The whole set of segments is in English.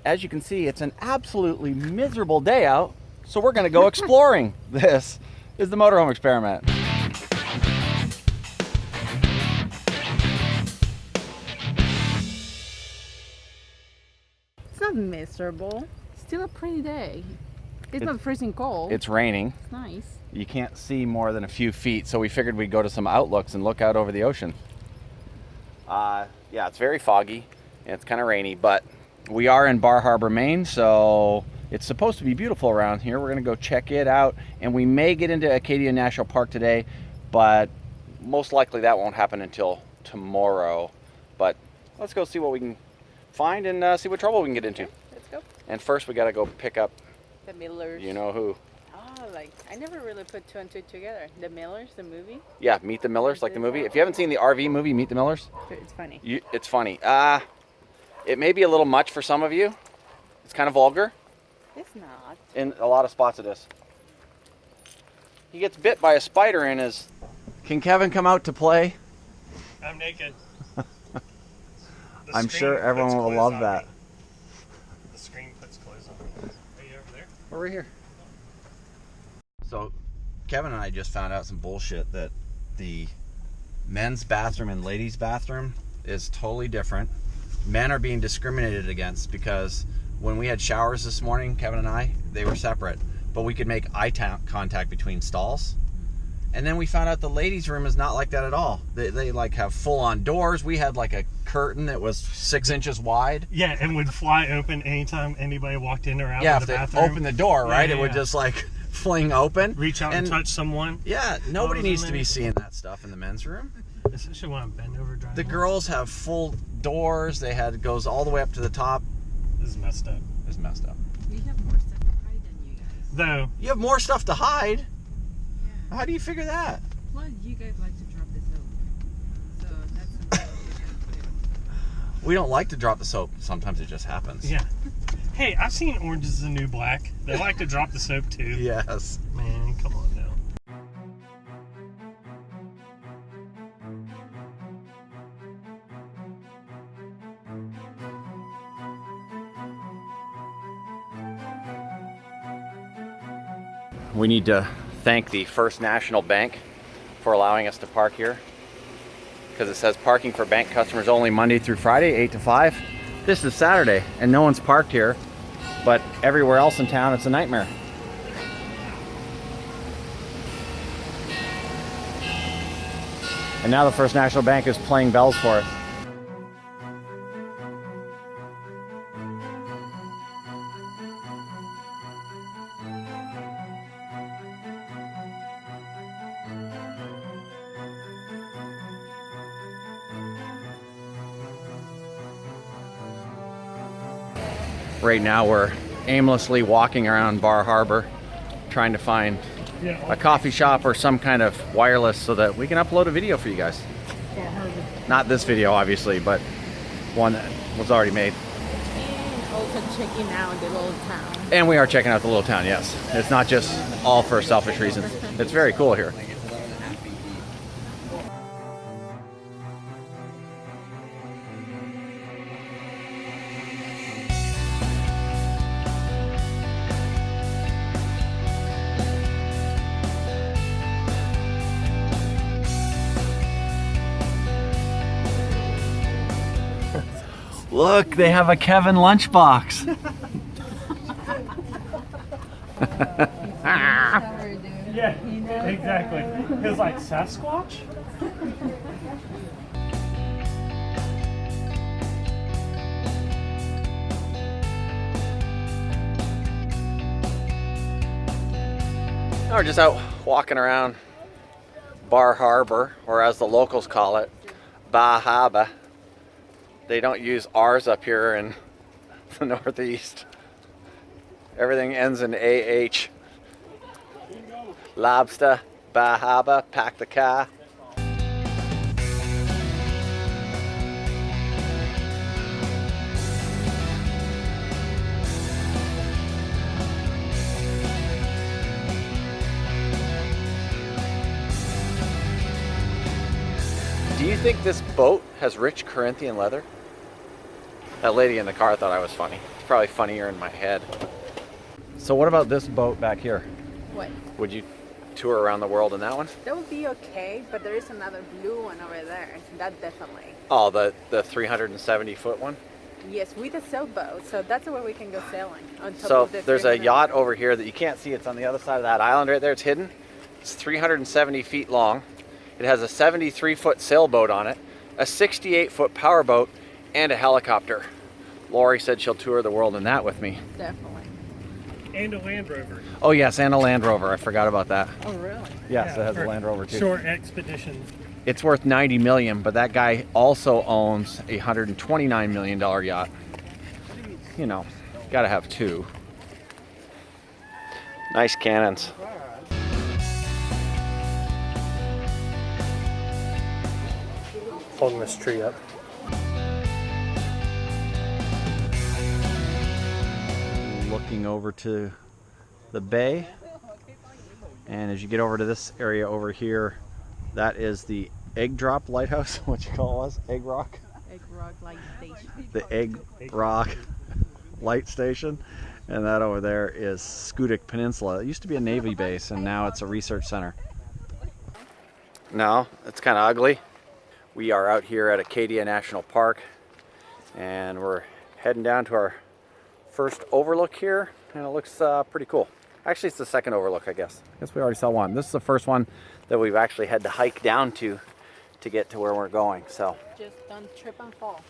as you can see, it's an absolutely miserable day out, so we're gonna go exploring. This is the motorhome experiment. It's not miserable. Still a pretty day. It's not freezing cold. It's raining. It's nice. You can't see more than a few feet, so we figured we'd go to some outlooks and look out over the ocean. Yeah, it's very foggy and it's kind of rainy, but we are in Bar Harbor, Maine, so it's supposed to be beautiful around here. We're gonna go check it out, and we may get into Acadia National Park today, but most likely that won't happen until tomorrow. But let's go see what we can find and see what trouble we can get into. Okay, let's go. And first we gotta go pick up The Millers. you know who. Oh, like, I never really put two and two together. The Millers, the movie? Yeah, Meet the Millers, like the movie. If you haven't seen the RV movie, Meet the Millers, It's funny. it's funny. It may be a little much for some of you. It's kind of vulgar. It's not. In a lot of spots it is. He gets bit by a spider in his... Can Kevin come out to play? I'm naked. I'm sure everyone will love that. The screen puts clothes on me. Are you over there? We're right here. So, Kevin and I just found out some bullshit that the men's bathroom and ladies' bathroom is totally different. Men are being discriminated against because when we had showers this morning, Kevin and I, they were separate, but we could make eye contact between stalls. And then we found out the ladies' room is not like that at all. They like have full-on doors. We had like a curtain that was 6 inches wide. Yeah, and would fly open anytime anybody walked in or out Yeah, of if the they bathroom. open the door, right, Yeah, it would just like fling open. Reach out and touch someone. Yeah, nobody was in needs to there. be seeing that stuff in the men's room. Especially when I'm bent over driving. The girls have full doors. They had, it goes all the way up to the top. This is messed up. It's messed up. We have more stuff to hide than you guys. Though, You have more stuff to hide. Yeah. How do you figure that? Well, you guys like to drop the soap. So that's something you can do. We don't like to drop the soap. Sometimes it just happens. yeah. Hey, I've seen Orange is the New Black. They like to drop the soap too. Yes. Man, come on now. We need to thank the First National Bank for allowing us to park here, because it says parking for bank customers only Monday through Friday, 8 to 5. This is Saturday and no one's parked here, but everywhere else in town it's a nightmare. And now the First National Bank is playing bells for us. Right now we're aimlessly walking around Bar Harbor trying to find a coffee shop or some kind of wireless so that we can upload a video for you guys. Not this video obviously, but one that was already made. And also checking out the little town. And we are checking out the little town, yes. It's not just all for selfish reasons. It's very cool here. Look, they have a Kevin lunchbox. Yeah, exactly. It was like Sasquatch. We're just out walking around Bar Harbor, or as the locals call it, Bar Harbor. They don't use R's up here in the Northeast. Everything ends in AH. Lobster, Bar Harbor, pack the car. Do you think this boat has rich Corinthian leather? That lady in the car thought I was funny. It's probably funnier in my head. So what about this boat back here? What? Would you tour around the world in that one? That would be okay, but there is another blue one over there. That definitely. Oh, the 370-foot one? Yes, with a sailboat, so that's where we can go sailing. On top So of the there's a 300. yacht over here that you can't see. It's on the other side of that island right there. It's hidden. It's 370 feet long. It has a 73-foot sailboat on it, a 68-foot powerboat, and a helicopter. Lori said she'll tour the world in that with me. Definitely. And a Land Rover. Oh yes, and a Land Rover. I forgot about that. Oh, really? Yes, Yeah, it has a for Land Rover too. Short expedition. It's worth $90 million, but that guy also owns a $129 million yacht. You know, gotta have two. Nice cannons. Holding this tree up. Looking over to the bay, and as you get over to this area over here, that is the Egg Drop Lighthouse. What you call us? Egg Rock? Egg Rock Light Station. The Egg Rock Light Station. And that over there is Schoodic Peninsula. It used to be a Navy base, and now it's a research center. No, it's kind of ugly. We are out here at Acadia National Park, and we're heading down to our first overlook here, and it looks pretty cool. Actually, it's the second overlook, I guess. I guess we already saw one. This is the first one that we've actually had to hike down to get to where we're going. So Just don't trip and fall.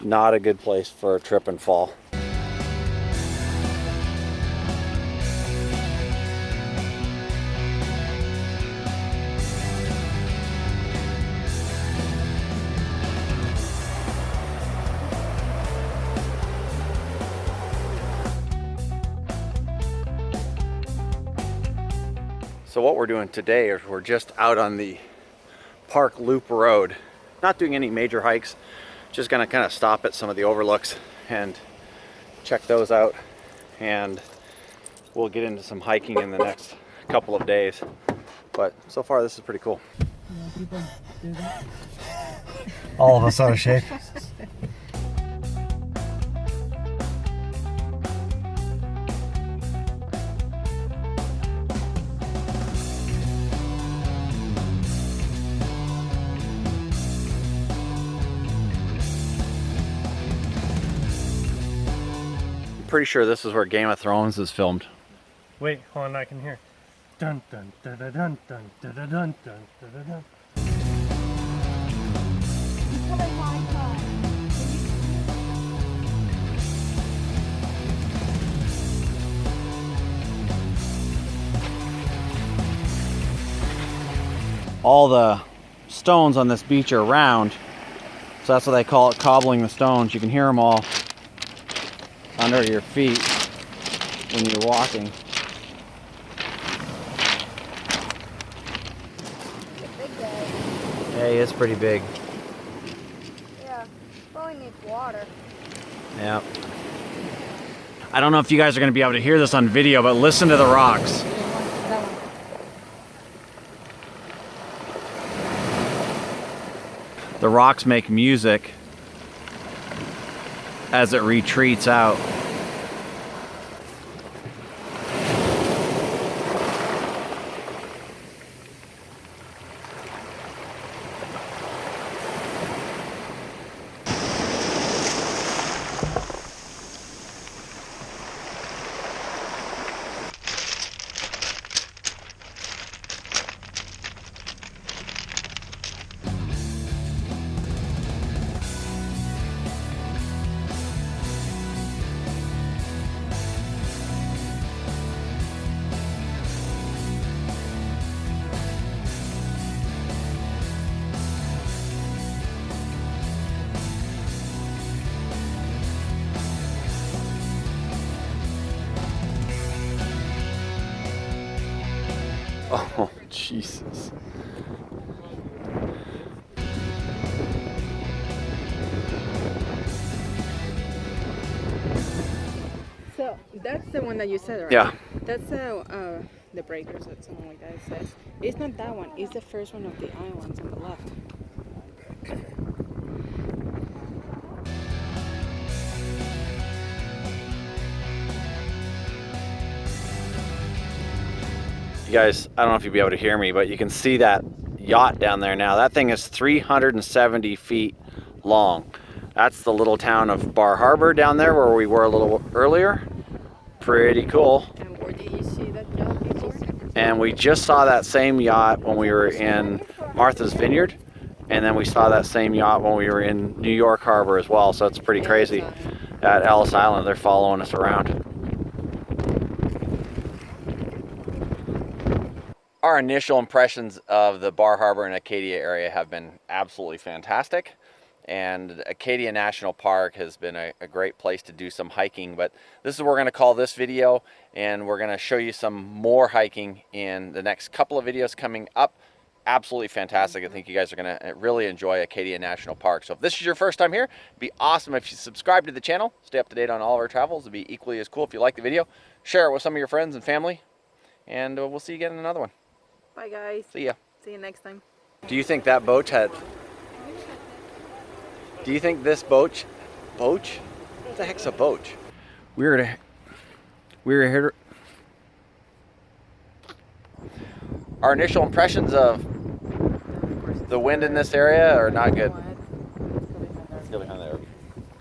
not a good place for a trip and fall. So what we're doing today is we're just out on the Park Loop Road. Not doing any major hikes, just gonna kind of stop at some of the overlooks and check those out. And we'll get into some hiking in the next couple of days. But so far this is pretty cool. All of us out of shape. Pretty sure this is where Game of Thrones is filmed. Wait, hold on, I can hear. Dun dun dun dun dun dun dun dun dun dun dun dun. All the stones on this beach are round, so that's what they call it, cobbling the stones. You can hear them all under your feet when you're walking. Big guy. Yeah, he is pretty big. Yeah, probably needs water. Yeah. I don't know if you guys are going to be able to hear this on video, but listen to the rocks. That one. The rocks make music as it retreats out. Oh, Jesus. So that's the one that you said, right? Yeah. That's the breakers or something like that. It says it's not that one. It's the first one of the islands on the left. You guys, I don't know if you'll be able to hear me, but you can see that yacht down there now. That thing is 370 feet long. That's the little town of Bar Harbor down there where we were a little earlier. Pretty cool. And where did you see that yacht before? And we just saw that same yacht when we were in Martha's Vineyard. And then we saw that same yacht when we were in New York Harbor as well. So it's pretty crazy. At Ellis Island, they're following us around. Our initial impressions of the Bar Harbor and Acadia area have been absolutely fantastic. And Acadia National Park has been a great place to do some hiking, but this is what we're going to call this video, and we're going to show you some more hiking in the next couple of videos coming up. Absolutely fantastic. I think you guys are going to really enjoy Acadia National Park. So if this is your first time here, it'd be awesome if you subscribe to the channel, stay up to date on all of our travels. It'd be equally as cool if you like the video. Share it with some of your friends and family, and we'll see you again in another one. Bye guys. See ya. See you next time. Do you think that boat had... Do you think this boat... What the heck's a boat? We were here... Our initial impressions of the wind in this area are not good.